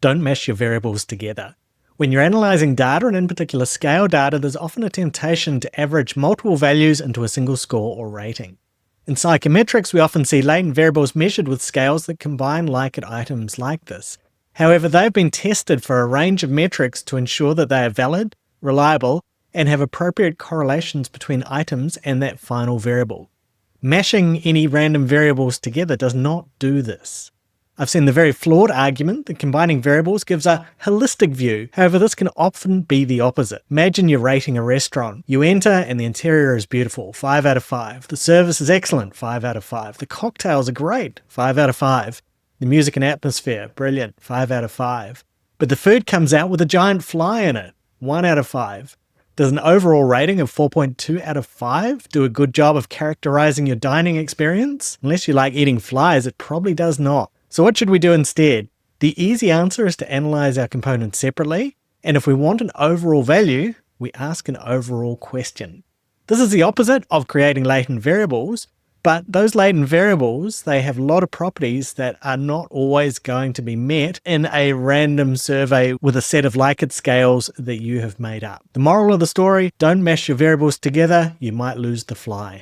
Don't mesh your variables together. When you're analysing data, and in particular scale data, there's often a temptation to average multiple values into a single score or rating. In psychometrics, we often see latent variables measured with scales that combine like items like this. However, they've been tested for a range of metrics to ensure that they are valid, reliable, and have appropriate correlations between items and that final variable. Mashing any random variables together does not do this. I've seen the very flawed argument that combining variables gives a holistic view. However, this can often be the opposite. Imagine you're rating a restaurant. You enter and the interior is beautiful, 5 out of 5. The service is excellent, 5 out of 5. The cocktails are great, 5 out of 5. The music and atmosphere, brilliant, 5 out of 5. But the food comes out with a giant fly in it, 1 out of 5. Does an overall rating of 4.2 out of 5 do a good job of characterizing your dining experience? Unless you like eating flies, it probably does not. So what should we do instead? The easy answer is to analyze our components separately, and if we want an overall value, we ask an overall question. This is the opposite of creating latent variables, but those latent variables, they have a lot of properties that are not always going to be met in a random survey with a set of Likert scales that you have made up. The moral of the story, don't mash your variables together, you might lose the fly.